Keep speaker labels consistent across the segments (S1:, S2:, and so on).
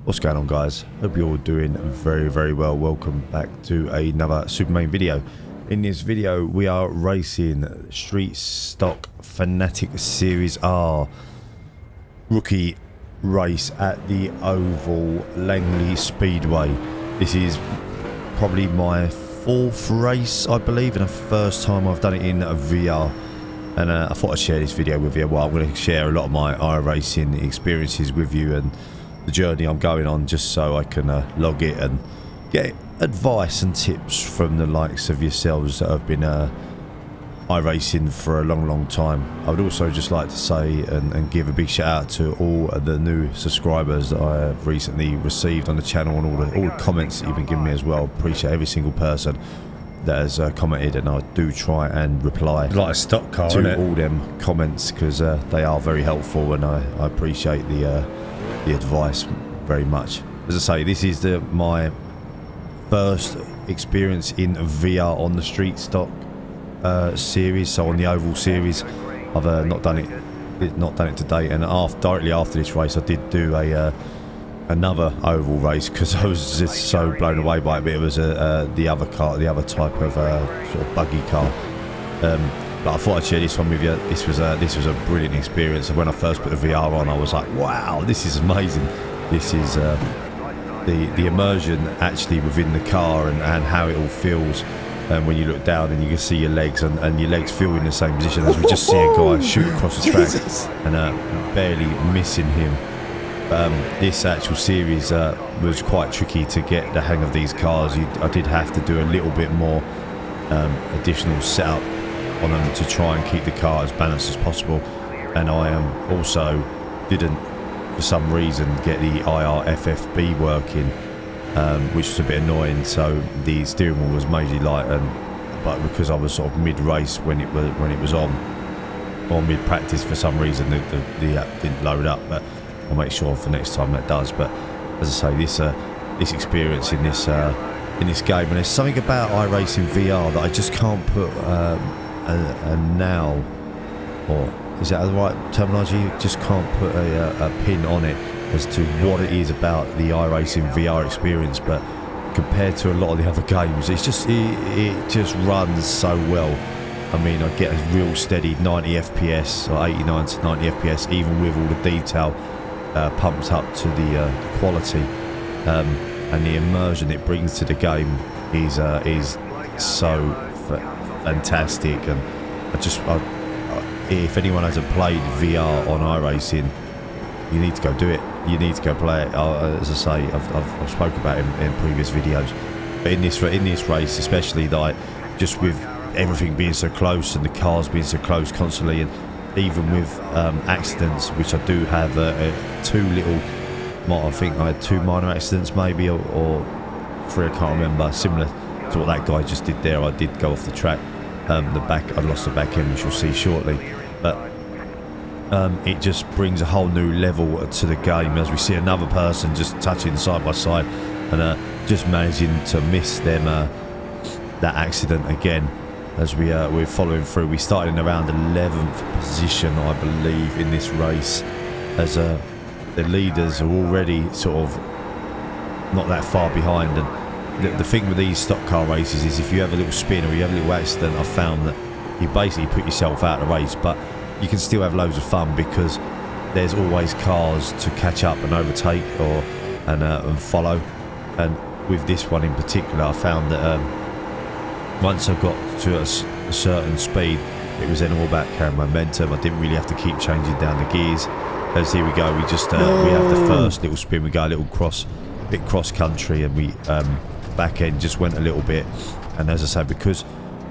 S1: What's going on, guys? Hope you're all doing very well. Welcome back to another SuperMayne video. In this video we are racing Street Stock Fanatic Series R rookie race at the Oval Langley Speedway. This is probably my fourth race, I believe, and the first time I've done it in a VR. And I thought I'd share this video with you. Well, I'm going to share a lot of my iRacing experiences with you and the journey I'm going on, just so I can log it and get advice and tips from the likes of yourselves that have been iRacing for a long time. I would also just like to say and give a big shout out to all of the new subscribers that I have recently received on the channel, and all the comments that you've been giving me as well. Appreciate every single person that has commented, and I do try and reply
S2: like a stock car,
S1: to all them comments, because they are very helpful, and I appreciate the advice very much. As I say, this is my first experience in VR on the Street Stock series, so on the Oval series. I've not done it to date, and directly after this race I did do another Oval race because I was just so blown away by it. But it was the other type of sort of buggy car. But I thought I'd share this one with you. This was a brilliant experience. And when I first put the VR on, I was like, wow, this is amazing. This is the immersion actually within the car, and how it all feels. And when you look down and you can see your legs, and your legs feel in the same position, as we just see a guy shoot across the track and barely missing him. This actual series was quite tricky to get the hang of these cars. I did have to do a little bit more additional setup on them to try and keep the car as balanced as possible. And I also didn't, for some reason, get the IRFFB working, which was a bit annoying. So the steering wheel was majorly light, but because I was sort of mid-race when it was on, or mid-practice, for some reason the app didn't load up. But I'll make sure for next time that does. But as I say, this experience in this game, and there's something about iRacing VR that I just can't put a now, or is that the right terminology? You just can't put a pin on it as to what it is about the iRacing VR experience. But compared to a lot of the other games, it just runs so well. I mean, I get a real steady 90 FPS or 89 to 90 FPS, even with all the detail pumped up to the quality, and the immersion it brings to the game is so fantastic. And if anyone hasn't played VR on iRacing, you need to go do it. You need to go play it. As I say, I've spoken about it in previous videos, but in this race especially, that just with everything being so close and the cars being so close constantly, and even with accidents, which I do have I think I had 2 minor accidents maybe, or 3, I can't remember, similar to what that guy just did there. I did go off the track. I lost the back end, which you'll see shortly. But it just brings a whole new level to the game, as we see another person just touching side by side and just managing to miss them that accident again. As we're following through, we started in around 11th position, I believe, in this race, as the leaders are already sort of not that far behind. And the thing with these stock car races is, if you have a little spin or you have a little accident, I've found that you basically put yourself out of the race, but you can still have loads of fun because there's always cars to catch up and overtake and follow. And with this one in particular, I found that once I got to a certain speed, it was then all about carrying momentum. I didn't really have to keep changing down the gears. As here we go, we just we have the first little spin, we go a little cross country, and we back end just went a little bit. And as I say, because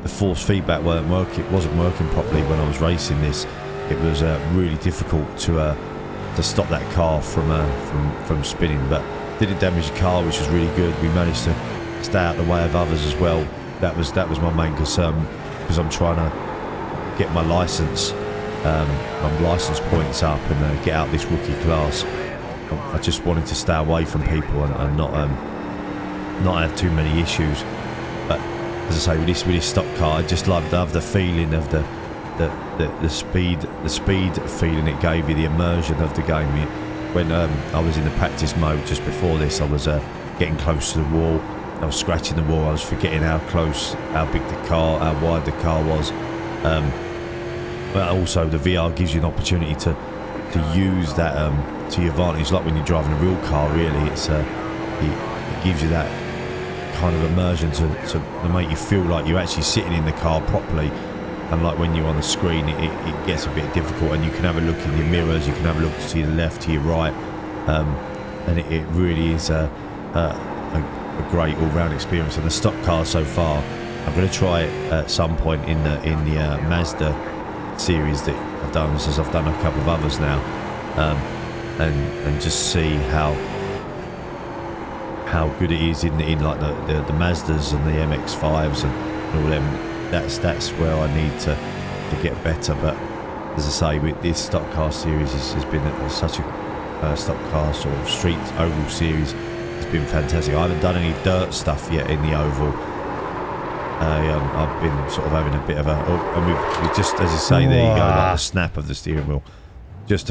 S1: the force feedback wasn't working properly when I was racing this, it was really difficult to stop that car from spinning. But didn't damage the car, which was really good. We managed to stay out of the way of others as well. That was my main concern, because I'm trying to get my license points up and get out this rookie class. I just wanted to stay away from people and not have too many issues. But as I say, with this stock car, I just love the feeling of the speed feeling it gave you, the immersion of the game. when I was in the practice mode just before this, I was getting close to the wall. I was scratching the wall. I was forgetting how close, how big the car, how wide the car was. But also the VR gives you an opportunity to use that to your advantage, like when you're driving a real car. Really, it gives you that kind of immersion to make you feel like you're actually sitting in the car properly. And like when you're on the screen, it gets a bit difficult, and you can have a look in your mirrors, you can have a look to your left, to your right, and it really is a great all-round experience. And the stock car so far, I'm going to try it at some point in the Mazda series that I've done, since I've done a couple of others now, and just see how good it is in like the Mazdas and the MX-5s and all them. That's where I need to get better. But as I say, with this stock car series has been such a stock car sort of street oval series. It's been fantastic. I haven't done any dirt stuff yet in the oval. I've been sort of having a bit of and we've just, as you say, there you go, like the snap of the steering wheel. Just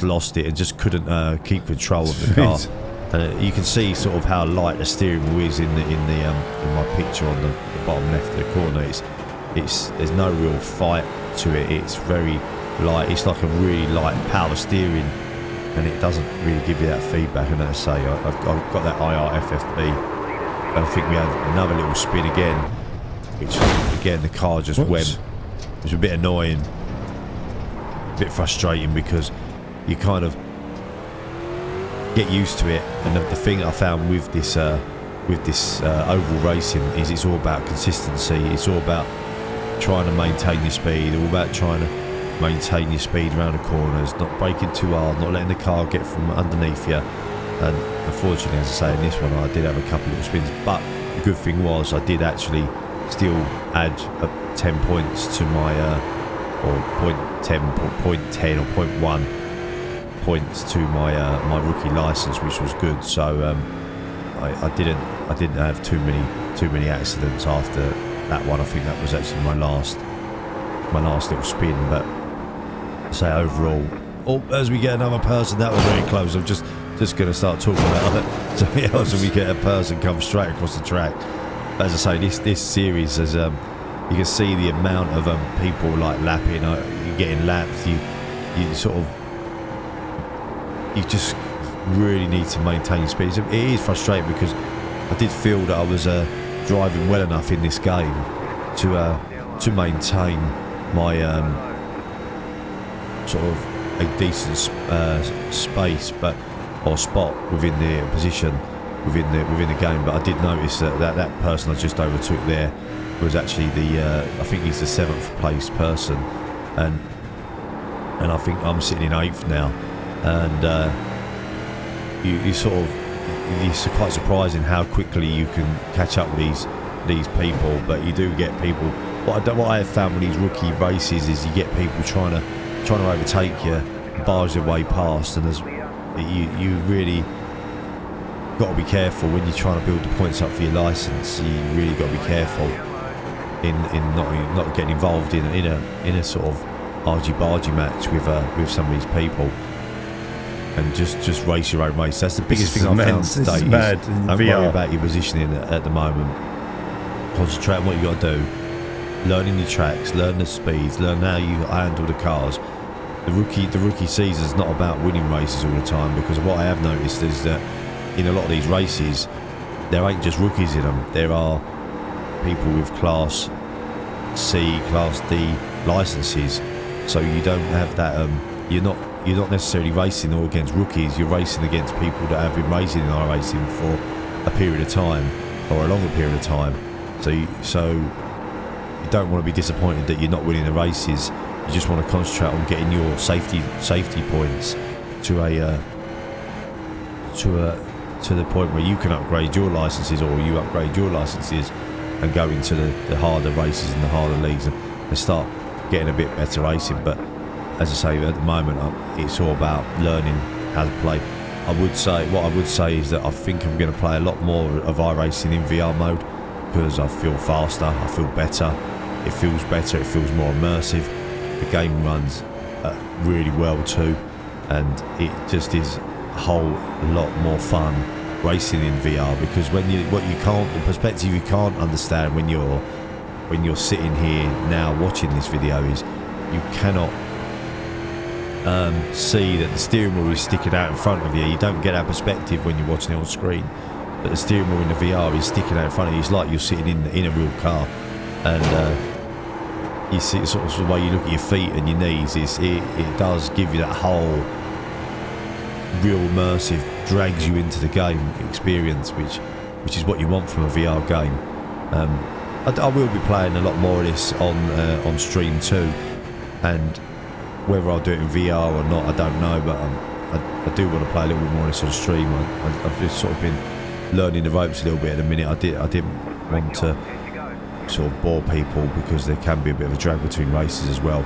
S1: lost it and just couldn't keep control of the car. You can see sort of how light the steering wheel is in my picture on the bottom left of the corner. There's no real fight to it. It's very light. It's like a really light power steering, and it doesn't really give you that feedback. And as I say, I've got that IRFFB. I think we had another little spin again, which again the car just went. It was a bit annoying, a bit frustrating, because you kind of get used to it. And the thing I found with this oval racing is it's all about consistency. It's all about trying to maintain your speed, all about trying to maintain your speed around the corners, not braking too hard, not letting the car get from underneath you. And unfortunately, as I say, in this one I did have a couple of spins, but the good thing was I did actually still add 10 points to my or 0.10 or 0.1 points to my my rookie license, which was good. So I didn't have too many accidents after that one. I think that was actually my last little spin. But say overall, as we get another person, that was very close. I'm just going to start talking about something else when we get a person come straight across the track. As I say, this series, as you can see the amount of people like lapping, you're getting lapped, you sort of, you just really need to maintain your speed. It is frustrating because I did feel that I was driving well enough in this game to maintain my sort of a decent space, or spot within the position within the game. But I did notice that person I just overtook there was actually I think he's the 7th place person, and I think I'm sitting in 8th now. And it's quite surprising how quickly you can catch up with these people. But you do get people. What I have found with these rookie races is you get people trying to overtake you, barge their way past, and you really got to be careful when you're trying to build the points up for your license. You really got to be careful in not getting involved in a sort of argy-bargy match with some of these people. And just race your own race. That's the biggest thing I've found today. Don't worry about your positioning at the moment. Concentrate on what you got to do. Learning your tracks, learn the speeds, learn how you handle the cars. The rookie season is not about winning races all the time, because what I have noticed is that in a lot of these races, there ain't just rookies in them. There are people with Class C, Class D licenses. So you don't have that. You're not necessarily racing all against rookies. You're racing against people that have been racing in iRacing for a period of time, or a longer period of time. So you don't want to be disappointed that you're not winning the races. You just want to concentrate on getting your safety points to the point where you can upgrade your licenses, or you upgrade your licenses and go into the harder races and the harder leagues and start getting a bit better racing. But as I say, at the moment, it's all about learning how to play. What I would say is that I think I'm going to play a lot more of iRacing in VR mode, because I feel faster, I feel better, it feels better, it feels more immersive. The game runs really well too. and it just is a whole lot more fun racing in VR, because when you the perspective you can't understand when you're sitting here now watching this video is you cannot see that the steering wheel is sticking out in front of you. You don't get that perspective when you're watching it on screen, but the steering wheel in the VR is sticking out in front of you. It's like you're sitting in a real car, and you see sort of the way you look at your feet and your knees. It does give you that whole real immersive, drags you into the game experience, which is what you want from a VR game. I will be playing a lot more of this on stream too, and whether I'll do it in VR or not, I don't know, but I do want to play a little bit more of this on stream. I've just sort of been learning the ropes a little bit at the minute. I didn't want to sort of bore people, because there can be a bit of a drag between races as well.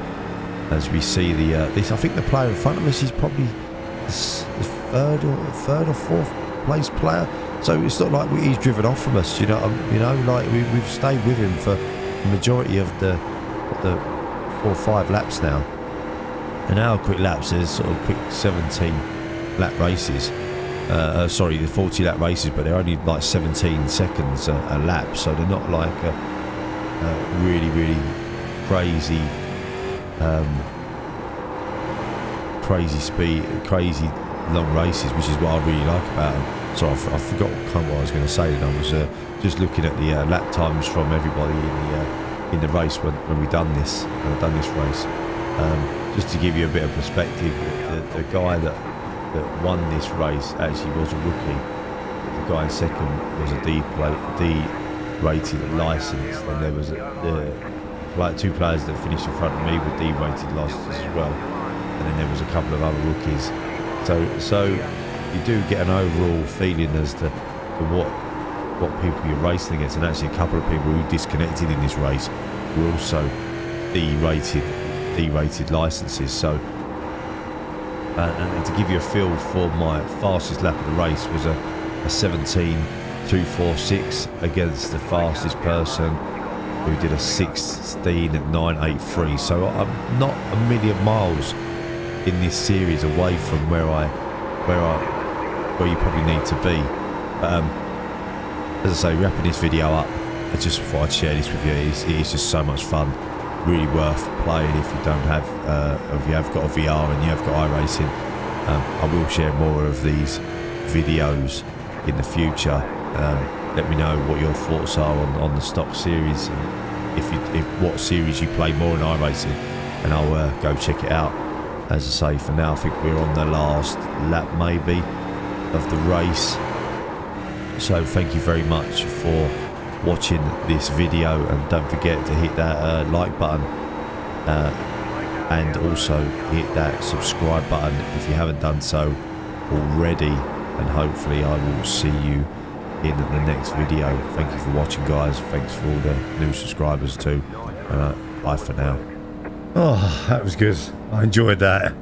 S1: As we see I think the player in front of us is probably the third or fourth place player, so it's not like he's driven off from us. Like we've stayed with him for the majority of the 4 or 5 laps now. And our quick laps is sort of quick 17 lap races. Sorry, the 40 lap races, but they're only like 17 seconds a lap, so they're not like really, really crazy, crazy speed, crazy long races, which is what I really like about them. So I forgot kind of what I was going to say. Then I was just looking at the lap times from everybody in the race when we done this race. Just to give you a bit of perspective, the guy that won this race actually was a rookie. The guy in second was a D-rated license. Then there was two players that finished in front of me with D-rated licenses as well. And then there was a couple of other rookies. So you do get an overall feeling as to what people you're racing against. And actually a couple of people who disconnected in this race were also D-rated licenses. So and to give you a feel for my fastest lap of the race was a 17.246 against the fastest person who did a 16 at 9.83. So I'm not a million miles in this series away from where you probably need to be. As I say, wrapping this video up, I just thought I'd share this with you. It is just so much fun. Really worth playing if you don't have, if you have got a VR and you have got iRacing. I will share more of these videos in the future. Let me know what your thoughts are on the stock series, and if what series you play more in iRacing, and I'll go check it out. As I say, for now I think we're on the last lap maybe of the race. So thank you very much for watching this video, and don't forget to hit that like button, and also hit that subscribe button if you haven't done so already, and hopefully I will see you in the next video. Thank you for watching, guys. Thanks for all the new subscribers too, and bye for now. Oh, that was good. I enjoyed that.